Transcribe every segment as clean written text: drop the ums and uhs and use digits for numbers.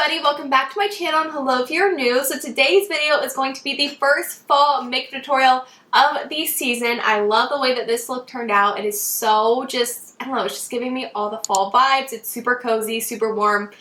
everybody, welcome back to my channel and hello if you're new. So today's video is going to be the first fall makeup tutorial of the season. I love the way that this look turned out. It is so I don't know, it's just giving me all the fall vibes. It's super cozy, super warm.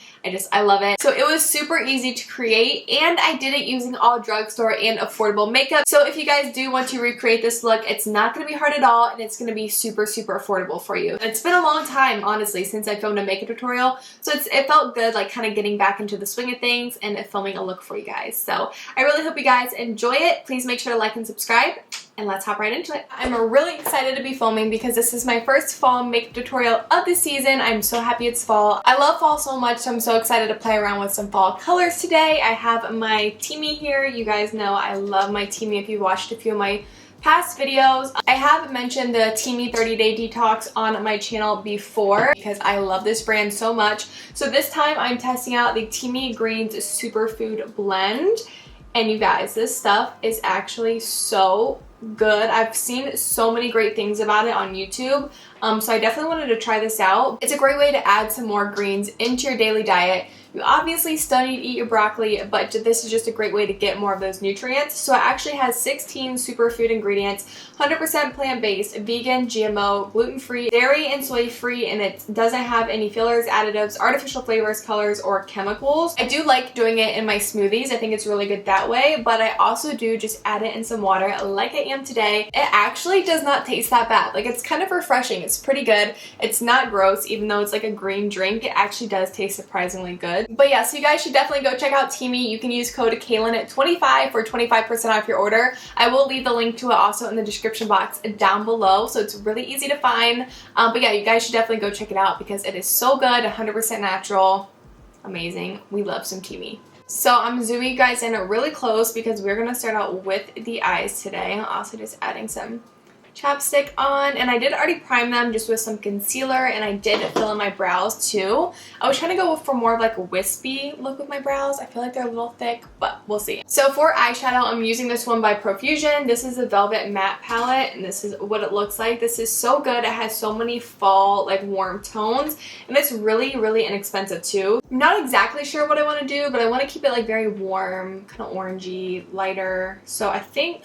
I love it. So it was super easy to create and I did it using all drugstore and affordable makeup. So if you guys do want to recreate this look, it's not going to be hard at all and it's going to be super affordable for you. It's been a long time, honestly, since I filmed a makeup tutorial. So it felt good, like kind of getting back into the swing of things and filming a look for you guys. So I really hope you guys enjoy it. Please make sure to like and subscribe. And let's hop right into it. I'm really excited to be filming because this is my first fall makeup tutorial of the season. I'm so happy it's fall. I love fall so much, so I'm so excited to play around with some fall colors today. I have my Teami here. You guys know I love my Teami if you watched a few of my past videos. I have mentioned the Teami 30-day detox on my channel before because I love this brand so much. So this time I'm testing out the Teami Greens Superfood Blend. And you guys, this stuff is actually so good. I've seen so many great things about it on YouTube, so I definitely wanted to try this out. It's a great way to add some more greens into your daily diet. You obviously still need to eat your broccoli, but this is just a great way to get more of those nutrients. So it actually has 16 superfood ingredients, 100% plant-based, vegan, GMO, gluten-free, dairy and soy-free, and it doesn't have any fillers, additives, artificial flavors, colors, or chemicals. I do like doing it in my smoothies. I think it's really good that way, but I also do just add it in some water like I am today. It actually does not taste that bad. Like, it's kind of refreshing. It's pretty good. It's not gross, even though it's like a green drink. It actually does taste surprisingly good. But yeah, so you guys should definitely go check out Teami. You can use code Kaylan at 25 for 25% off your order. I will leave the link to it also in the description box down below, so it's really easy to find. But yeah, you guys should definitely go check it out because it is so good, 100% natural, amazing. We love some Teami. So I'm zooming you guys in really close because we're going to start out with the eyes today. I'm also just adding some chapstick on, and I did already prime them just with some concealer, and I did fill in my brows too. I was trying to go for more of like a wispy look with my brows. I feel like they're a little thick, but we'll see. So for eyeshadow, I'm using this one by Profusion. This is the Velvet Matte palette, and this is what it looks like. This is so good. It has so many fall, like warm tones, and it's really inexpensive too. I'm not exactly sure what I want to do, but I want to keep it like very warm, kind of orangey, lighter. So I think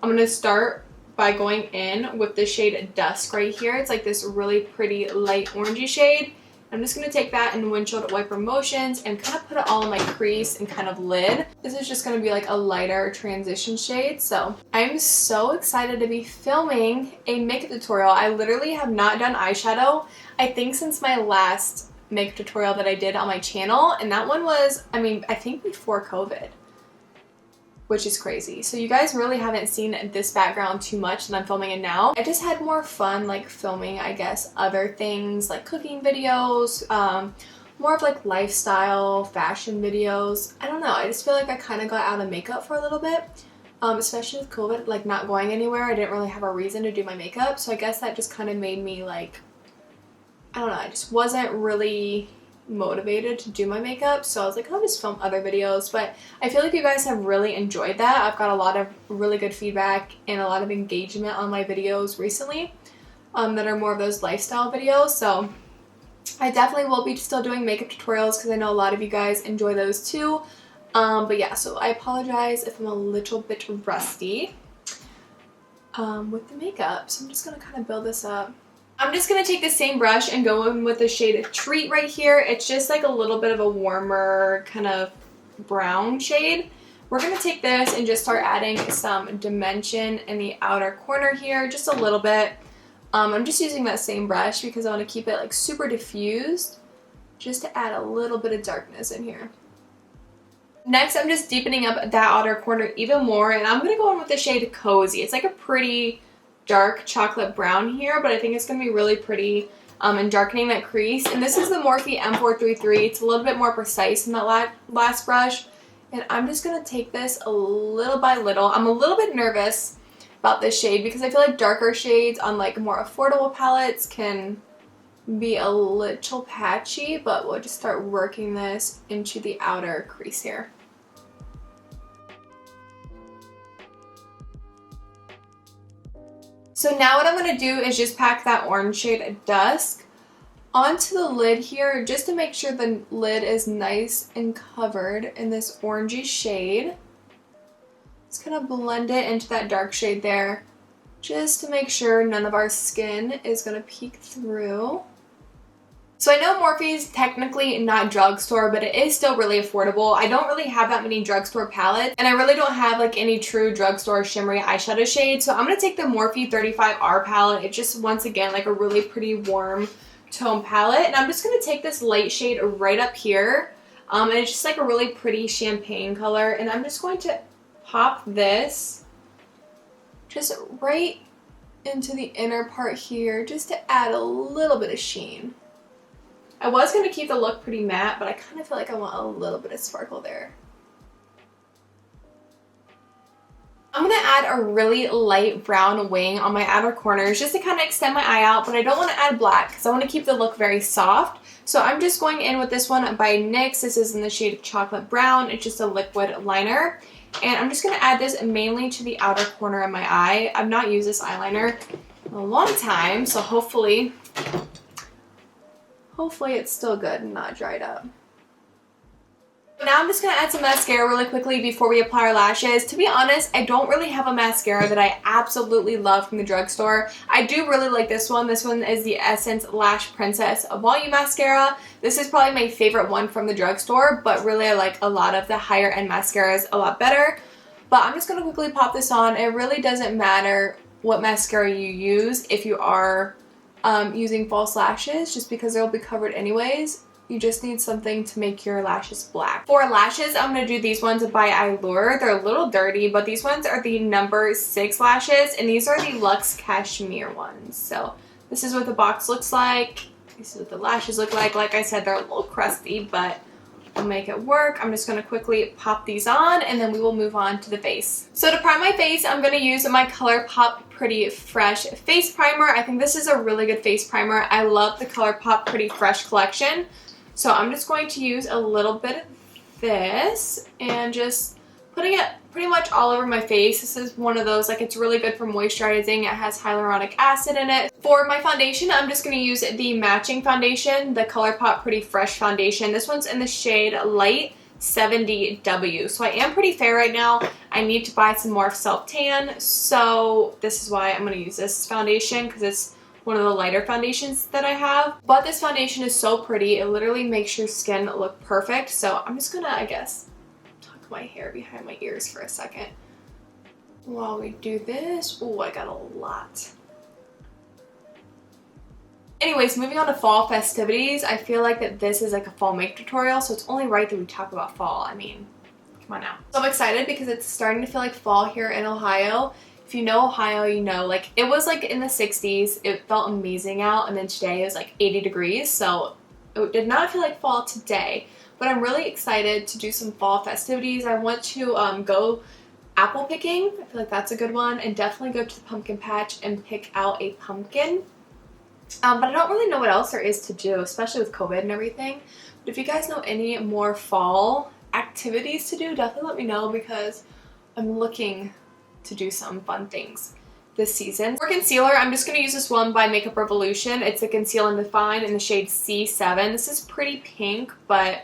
I'm going to start by going in with the shade Dusk right here. It's like this really pretty light orangey shade. I'm just going to take that in windshield wiper motions and kind of put it all in my crease and kind of lid. This is just going to be like a lighter transition shade. So I'm so excited to be filming a makeup tutorial. I literally have not done eyeshadow, I think, since my last makeup tutorial that I did on my channel. And that one was, I think before COVID, which is crazy. So you guys really haven't seen this background too much and I'm filming it now. I just had more fun like filming, I guess, other things like cooking videos, more of like lifestyle, fashion videos. I don't know, I just feel like I kind of got out of makeup for a little bit, especially with COVID, like not going anywhere. I didn't really have a reason to do my makeup, so I guess that just kind of made me like, I don't know, I just wasn't really motivated to do my makeup, so I was like, I'll just film other videos. But I feel like you guys have really enjoyed that. I've got a lot of really good feedback and a lot of engagement on my videos recently that are more of those lifestyle videos, so I definitely will be still doing makeup tutorials because I know a lot of you guys enjoy those too. But yeah, so I apologize if I'm a little bit rusty with the makeup, so I'm just gonna kind of build this up. I'm just going to take the same brush and go in with the shade Treat right here. It's just like a little bit of a warmer kind of brown shade. We're going to take this and just start adding some dimension in the outer corner here, just a little bit. I'm just using that same brush because I want to keep it like super diffused, just to add a little bit of darkness in here. Next, I'm just deepening up that outer corner even more, and I'm going to go in with the shade Cozy. It's like a pretty dark chocolate brown here, but I think it's going to be really pretty in darkening that crease. And this is the Morphe M433. It's a little bit more precise than that last brush. And I'm just going to take this a little by little. I'm a little bit nervous about this shade because I feel like darker shades on like more affordable palettes can be a little patchy, but we'll just start working this into the outer crease here. So now what I'm going to do is just pack that orange shade Dusk Onto the lid here, just to make sure the lid is nice and covered in this orangey shade. Just kind of blend it into that dark shade there, just to make sure none of our skin is going to peek through. So I know Morphe is technically not drugstore, but it is still really affordable. I don't really have that many drugstore palettes, and I really don't have like any true drugstore shimmery eyeshadow shades. So I'm going to take the Morphe 35R palette. It's just, once again, like a really pretty warm tone palette. And I'm just going to take this light shade right up here. And it's just like a really pretty champagne color. And I'm just going to pop this just right into the inner part here, just to add a little bit of sheen. I was going to keep the look pretty matte, but I kind of feel like I want a little bit of sparkle there. I'm going to add a really light brown wing on my outer corners just to kind of extend my eye out, but I don't want to add black because I want to keep the look very soft. So I'm just going in with this one by NYX. This is in the shade Chocolate Brown. It's just a liquid liner. And I'm just going to add this mainly to the outer corner of my eye. I've not used this eyeliner in a long time, so hopefully it's still good and not dried up. Now I'm just going to add some mascara really quickly before we apply our lashes. To be honest, I don't really have a mascara that I absolutely love from the drugstore. I do really like this one. This one is the Essence Lash Princess Volume Mascara. This is probably my favorite one from the drugstore, but really I like a lot of the higher end mascaras a lot better. But I'm just going to quickly pop this on. It really doesn't matter what mascara you use if you are using false lashes, just because they'll be covered anyways. You just need something to make your lashes black. For lashes, I'm going to do these ones by Allure. They're a little dirty, but these ones are the number 6 lashes, and these are the Luxe Cashmere ones. So this is what the box looks like. This is what the lashes look like. Like I said, they're a little crusty, but we'll make it work. I'm just going to quickly pop these on, and then we will move on to the face. So to prime my face, I'm going to use my ColourPop Pretty Fresh Face Primer. I think this is a really good face primer. I love the ColourPop Pretty Fresh collection. So I'm just going to use a little bit of this and just putting it pretty much all over my face. This is one of those, like, it's really good for moisturizing. It has hyaluronic acid in it. For my foundation, I'm just going to use the matching foundation, the ColourPop Pretty Fresh foundation. This one's in the shade Light 70W. So I am pretty fair right now. I need to buy some more self-tan. So this is why I'm going to use this foundation, because it's one of the lighter foundations that I have. But this foundation is so pretty. It literally makes your skin look perfect. So I'm just gonna, I guess, tuck my hair behind my ears for a second while we do this. Oh, I got a lot. Anyways, moving on to fall festivities, I feel like that this is like a fall make tutorial, so it's only right that we talk about fall. I mean, come on now. So I'm excited because it's starting to feel like fall here in Ohio. If you know Ohio, you know, like, it was like in the 60s, it felt amazing out, and then today it was like 80 degrees, so it did not feel like fall today. But I'm really excited to do some fall festivities. I want to go apple picking. I feel like that's a good one, and definitely go to the pumpkin patch and pick out a pumpkin. But I don't really know what else there is to do, especially with COVID and everything. But if you guys know any more fall activities to do, definitely let me know, because I'm looking to do some fun things this season. For concealer, I'm just going to use this one by Makeup Revolution. It's a Conceal and Define in the shade C7. This is pretty pink, but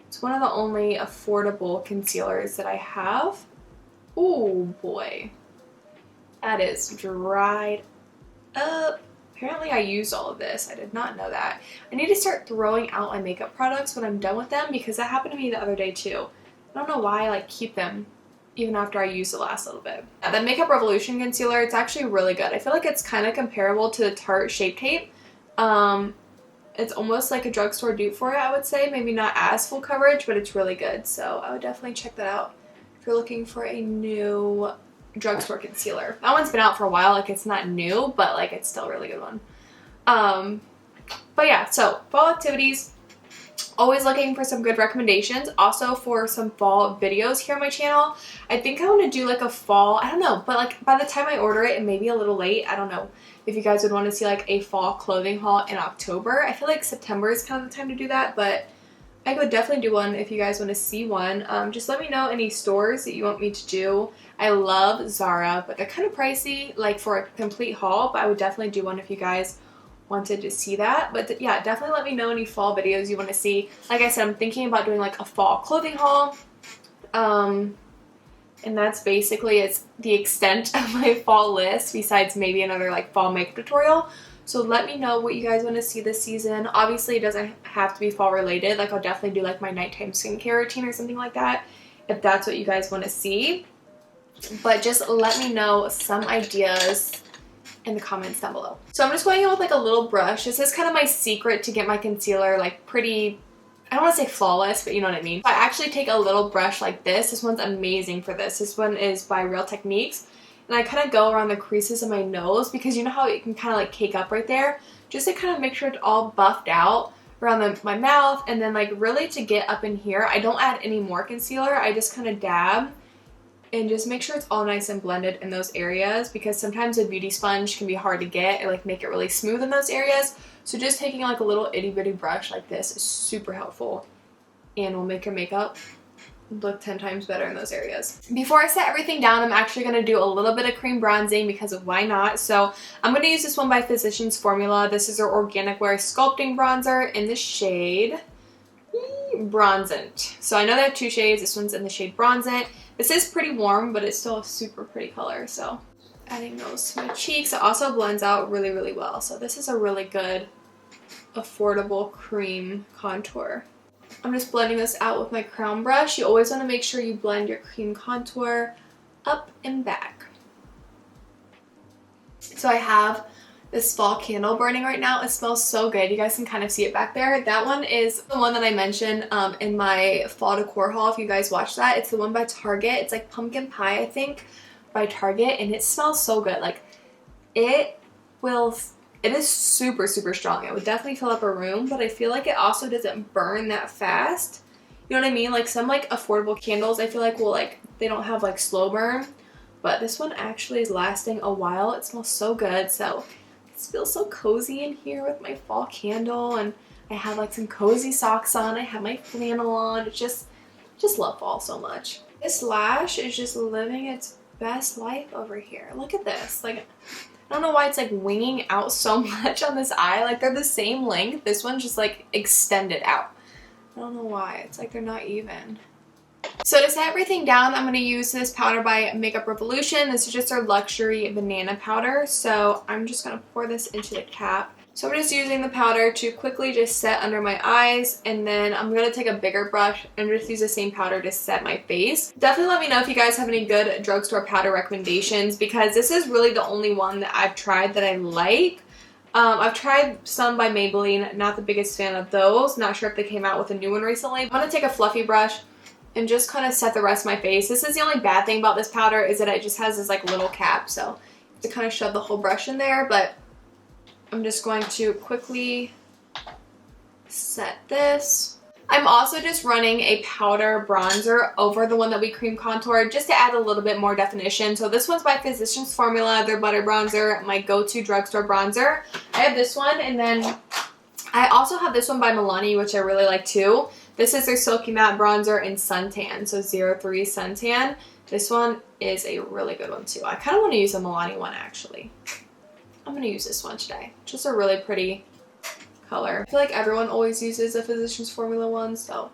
it's one of the only affordable concealers that I have. Oh boy, that is dried up. Apparently I used all of this. I did not know that. I need to start throwing out my makeup products when I'm done with them, because that happened to me the other day too. I don't know why I like keep them even after I use the last little bit. The Makeup Revolution concealer, it's actually really good. I feel like it's kind of comparable to the Tarte Shape Tape. It's almost like a drugstore dupe for it, I would say. Maybe not as full coverage, but it's really good. So I would definitely check that out if you're looking for a new drugstore concealer. That one's been out for a while. Like, it's not new, but like, it's still a really good one. But yeah, so fall activities. Always looking for some good recommendations. Also for some fall videos here on my channel. I think I want to do like a fall, I don't know, but like by the time I order it, it may be a little late. I don't know if you guys would want to see like a fall clothing haul in October. I feel like September is kind of the time to do that, but I could definitely do one if you guys want to see one. Just let me know any stores that you want me to do. I love Zara, but they're kind of pricey like for a complete haul, but I would definitely do one if you guys wanted to see that. But yeah, definitely let me know any fall videos you want to see. Like I said, I'm thinking about doing like a fall clothing haul. And that's basically it's the extent of my fall list, besides maybe another like fall makeup tutorial. So let me know what you guys want to see this season. Obviously, it doesn't have to be fall related. Like, I'll definitely do like my nighttime skincare routine or something like that, if that's what you guys want to see. But just let me know some ideas in the comments down below. So I'm just going in with like a little brush. This is kind of my secret to get my concealer like pretty, I don't want to say flawless, but you know what I mean. I actually take a little brush like this. This one's amazing for this. This one is by Real Techniques. And I kind of go around the creases of my nose, because you know how it can kind of like cake up right there? Just to kind of make sure it's all buffed out around my mouth. And then like really to get up in here, I don't add any more concealer. I just kind of dab and just make sure it's all nice and blended in those areas, because sometimes a beauty sponge can be hard to get and like make it really smooth in those areas. So just taking like a little itty bitty brush like this is super helpful and will make your makeup look 10 times better in those areas. Before I set everything down, I'm actually going to do a little bit of cream bronzing, because of why not. So I'm going to use this one by Physicians Formula. This is our Organic Wear Sculpting Bronzer in the shade Bronzant. So I know they have two shades. This one's in the shade Bronzant. This is pretty warm, but it's still a super pretty color. So adding those to my cheeks. It also blends out really, really well. So this is a really good, affordable cream contour. I'm just blending this out with my crown brush. You always want to make sure you blend your cream contour up and back. So I have this fall candle burning right now. It smells so good. You guys can kind of see it back there. That one is the one that I mentioned in my fall decor haul, if you guys watched that. It's the one by Target. It's like pumpkin pie, I think, by Target, and it smells so good. Like, it is super, super strong. It would definitely fill up a room, but I feel like it also doesn't burn that fast. You know what I mean? Like some like affordable candles, I feel like they don't have like slow burn, but this one actually is lasting a while. It smells so good. So it feels so cozy in here with my fall candle, and I have like some cozy socks on. I have my flannel on. It's just love fall so much. This lash is just living its best life over here. Look at this. Like, I don't know why it's like winging out so much on this eye. Like, they're the same length. This one's just like extended out. I don't know why. It's like they're not even. So to set everything down, I'm going to use this powder by Makeup Revolution. This is just their luxury banana powder. So I'm just going to pour this into the cap. So I'm just using the powder to quickly just set under my eyes, and then I'm going to take a bigger brush and just use the same powder to set my face. Definitely let me know if you guys have any good drugstore powder recommendations, because this is really the only one that I've tried that I like. I've tried some by Maybelline, not the biggest fan of those. Not sure if they came out with a new one recently. I'm going to take a fluffy brush and just kind of set the rest of my face. This is the only bad thing about this powder, is that it just has this like little cap, so you have to kind of shove the whole brush in there, but I'm just going to quickly set this. I'm also just running a powder bronzer over the one that we cream contoured, just to add a little bit more definition. So this one's by Physicians Formula, their butter bronzer, my go-to drugstore bronzer. I have this one, and then I also have this one by Milani, which I really like too. This is their Silky Matte Bronzer in Suntan, so 03 Suntan. This one is a really good one too. I kind of want to use a Milani one actually. I'm going to use this one today. Just a really pretty color. I feel like everyone always uses a Physicians Formula one, so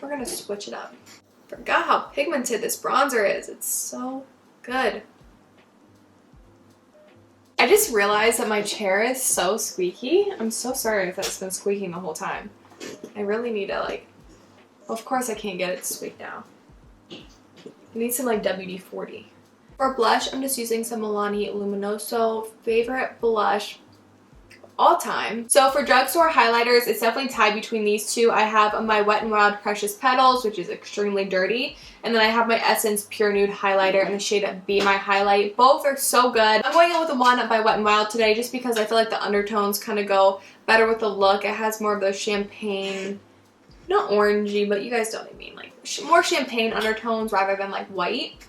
we're going to switch it up. Forgot how pigmented this bronzer is. It's so good. I just realized that my chair is so squeaky. I'm so sorry if that's been squeaking the whole time. I really need to well, of course I can't get it to squeak now. I need some like WD-40. For blush, I'm just using some Milani Luminoso, favorite blush of all time. So for drugstore highlighters, it's definitely tied between these two. I have my Wet n Wild Precious Petals, which is extremely dirty. And then I have my Essence Pure Nude highlighter in the shade Be My Highlight. Both are so good. I'm going in with the one by Wet n Wild today, just because I feel like the undertones kind of go better with the look. It has more of those champagne, not orangey, but you guys know what I mean. Like more champagne undertones rather than like white.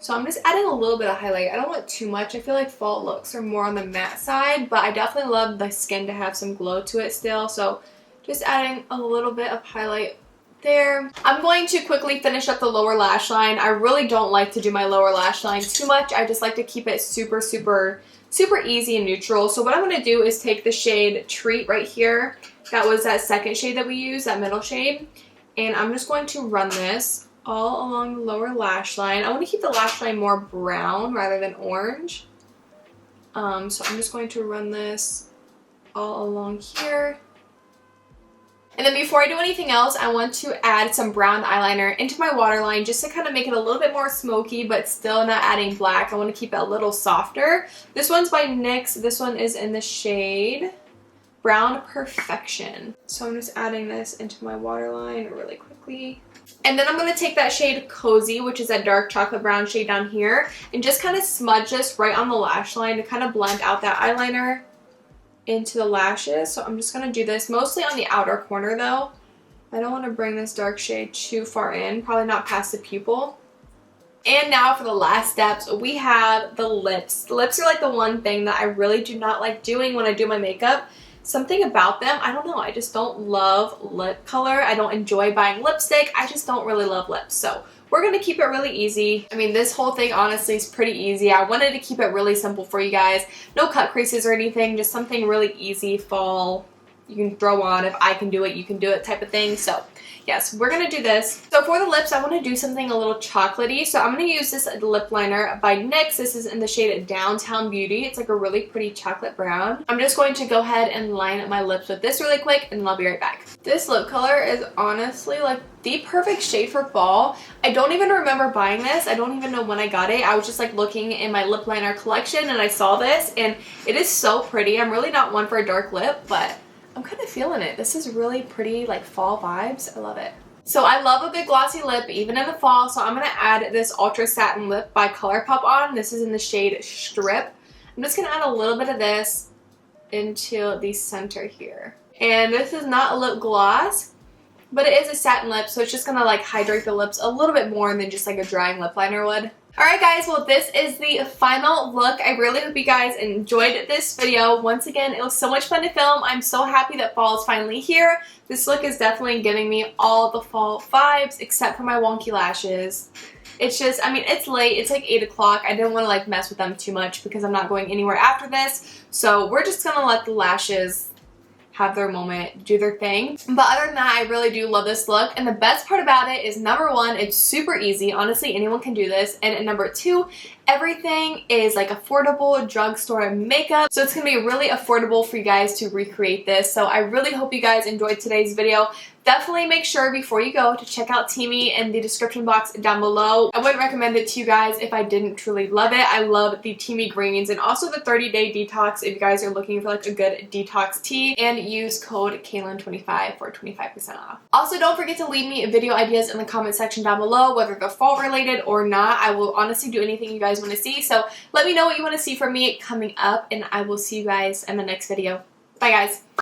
So I'm just adding a little bit of highlight. I don't want too much. I feel like fall looks are more on the matte side, but I definitely love the skin to have some glow to it still. So just adding a little bit of highlight there. I'm going to quickly finish up the lower lash line. I really don't like to do my lower lash line too much. I just like to keep it super, super super easy and neutral. So what I'm going to do is take the shade Treat right here. That was that second shade that we used, that middle shade. And I'm just going to run this all along the lower lash line. I want to keep the lash line more brown rather than orange. So I'm just going to run this all along here. And then before I do anything else, I want to add some brown eyeliner into my waterline just to kind of make it a little bit more smoky, but still not adding black. I want to keep it a little softer. This one's by NYX. This one is in the shade Brown Perfection. So I'm just adding this into my waterline really quickly. And then I'm going to take that shade Cozy, which is that dark chocolate brown shade down here, and just kind of smudge this right on the lash line to kind of blend out that eyeliner into the lashes. So I'm just going to do this mostly on the outer corner though. I don't want to bring this dark shade too far in, probably not past the pupil. And now for the last steps, we have the lips. The lips are like the one thing that I really do not like doing when I do my makeup. Something about them, I don't know, I just don't love lip color. I don't enjoy buying lipstick. I just don't really love lips. So we're going to keep it really easy. I mean, this whole thing honestly is pretty easy. I wanted to keep it really simple for you guys. No cut creases or anything, just something really easy, fall, you can throw on. If I can do it, you can do it type of thing. So yes, we're going to do this. So for the lips, I want to do something a little chocolatey. So I'm going to use this lip liner by NYX. This is in the shade Downtown Beauty. It's like a really pretty chocolate brown. I'm just going to go ahead and line up my lips with this really quick, and then I'll be right back. This lip color is honestly like the perfect shade for fall. I don't even remember buying this. I don't even know when I got it. I was just like looking in my lip liner collection and I saw this, and it is so pretty. I'm really not one for a dark lip, but I'm kind of feeling it. This is really pretty, like fall vibes. I love it. So I love a good glossy lip even in the fall, so I'm going to add this Ultra Satin Lip by ColourPop on. This is in the shade Strip. I'm just going to add a little bit of this into the center here. And this is not a lip gloss, but it is a satin lip, so it's just going to like hydrate the lips a little bit more than just like a drying lip liner would. Alright guys, well this is the final look. I really hope you guys enjoyed this video. Once again, it was so much fun to film. I'm so happy that fall is finally here. This look is definitely giving me all the fall vibes except for my wonky lashes. It's just, I mean, it's late. It's like 8 o'clock. I didn't want to like mess with them too much because I'm not going anywhere after this. So we're just going to let the lashes have their moment, do their thing. But other than that, I really do love this look. And the best part about it is, number one, it's super easy. Honestly, anyone can do this. And number two, everything is like affordable drugstore makeup. So it's going to be really affordable for you guys to recreate this. So I really hope you guys enjoyed today's video. Definitely make sure before you go to check out Teami in the description box down below. I wouldn't recommend it to you guys if I didn't truly love it. I love the Teami greens and also the 30-day detox if you guys are looking for like a good detox tea, and use code Kaylan25 for 25% off. Also, don't forget to leave me video ideas in the comment section down below, whether they're fall related or not. I will honestly do anything you guys want to see. So let me know what you want to see from me coming up, and I will see you guys in the next video. Bye guys.